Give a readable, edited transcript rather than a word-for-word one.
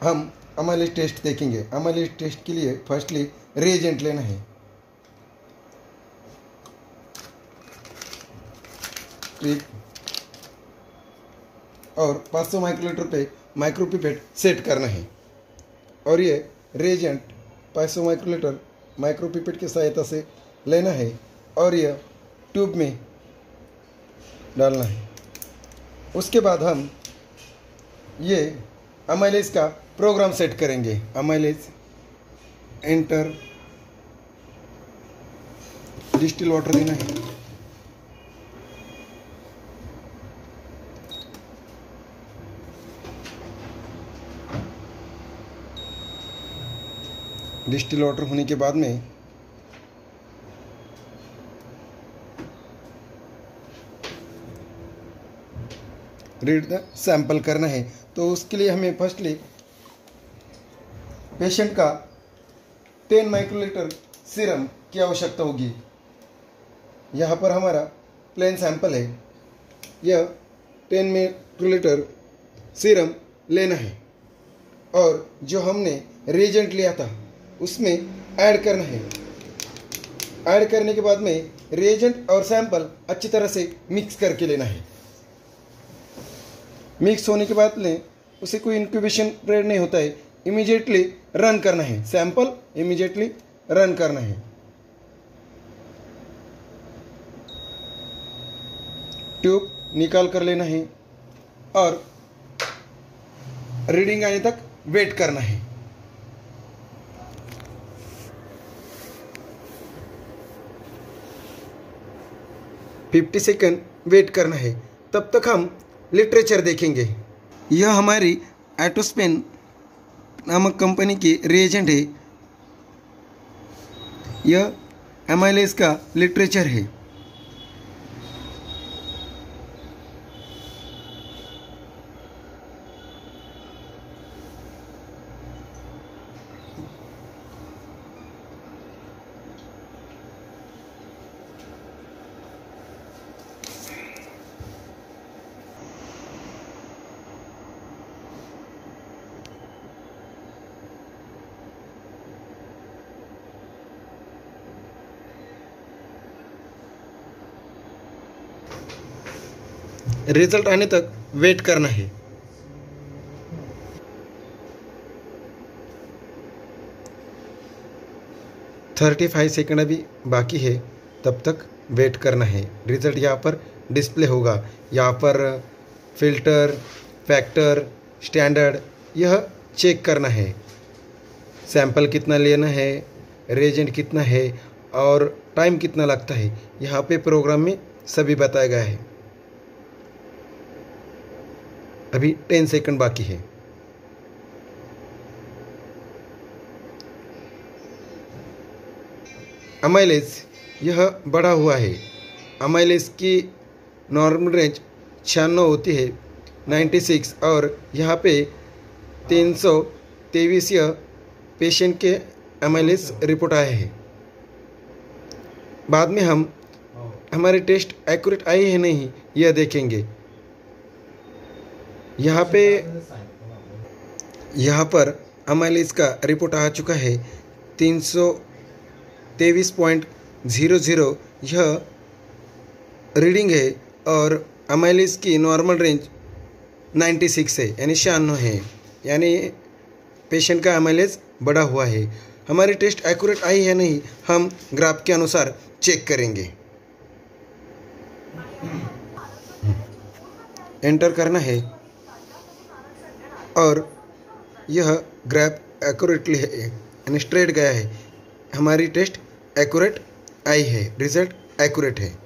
हम amylase test देखेंगे। Amylase test के लिए फर्स्टली रिएजेंट लेना है। ट्रिप और 500 माइक्रोलीटर पे माइक्रोपिपेट सेट करना है और ये रिएजेंट 500 माइक्रोलीटर माइक्रोपिपेट की सहायता से लेना है और यह ट्यूब में डालना है। उसके बाद हम ये अमाइलेज का प्रोग्राम सेट करेंगे। अमाइलेज एंटर, डिस्टिल वाटर देना है, डिस्टिल वाटर होने के बाद में रीड द सैंपल करना है। तो उसके लिए हमें फर्स्टली पेशेंट का 10 माइक्रोलीटर सीरम की आवश्यकता होगी। यहाँ पर हमारा प्लेन सैंपल है। यह 10 माइक्रोलीटर सीरम लेना है और जो हमने रिएजेंट लिया था उसमें ऐड करना है। ऐड करने के बाद में रिएजेंट और सैंपल अच्छी तरह से मिक्स करके लेना है। मिक्स होने के बाद में उसे कोई इंक्यूबेशन पीरियड नहीं होता है, इमीडिएटली रन करना है। सैंपल इमीडिएटली रन करना है। ट्यूब निकाल कर लेना है और रीडिंग आने तक वेट करना है। फिफ्टी सेकेंड वेट करना है। तब तक हम लिटरेचर देखेंगे। यह हमारी एटोस्पेन नामक कंपनी की रिएजेंट है। यह अमाइलेज का लिटरेचर है। रिजल्ट आने तक वेट करना है। थर्टी 35 सेकेंड अभी बाकी है, तब तक वेट करना है। रिजल्ट यहाँ पर डिस्प्ले होगा। यहाँ पर फिल्टर, फैक्टर, स्टैंडर्ड यह चेक करना है। सैंपल कितना लेना है, रिएजेंट कितना है और टाइम कितना लगता है, यहाँ पे प्रोग्राम में सभी बताया गया है। अभी 10 सेकंड बाकी है। अमाइलेज यह बढ़ा हुआ है। अमाइलेज की नॉर्मल रेंज 96 होती है, 96 और यहाँ पे 323 यह पेशेंट के अमाइलेज रिपोर्ट आए हैं। बाद में हम हमारे टेस्ट एक्यूरेट आई है नहीं यह देखेंगे। यहाँ पर अमाइलेज का रिपोर्ट आ चुका है 323.00 यह रीडिंग है और अमाइलेज की नॉर्मल रेंज 96 है, यानी 96 है, यानी पेशेंट का अमाइलेज बढ़ा हुआ है। हमारी टेस्ट एक्यूरेट आई है नहीं हम ग्राफ के अनुसार चेक करेंगे। एंटर करना है और यह ग्राफ एक्यूरेटली है, यानी स्ट्रेट गया है। हमारी टेस्ट एक्यूरेट आई है, रिजल्ट एक्यूरेट है।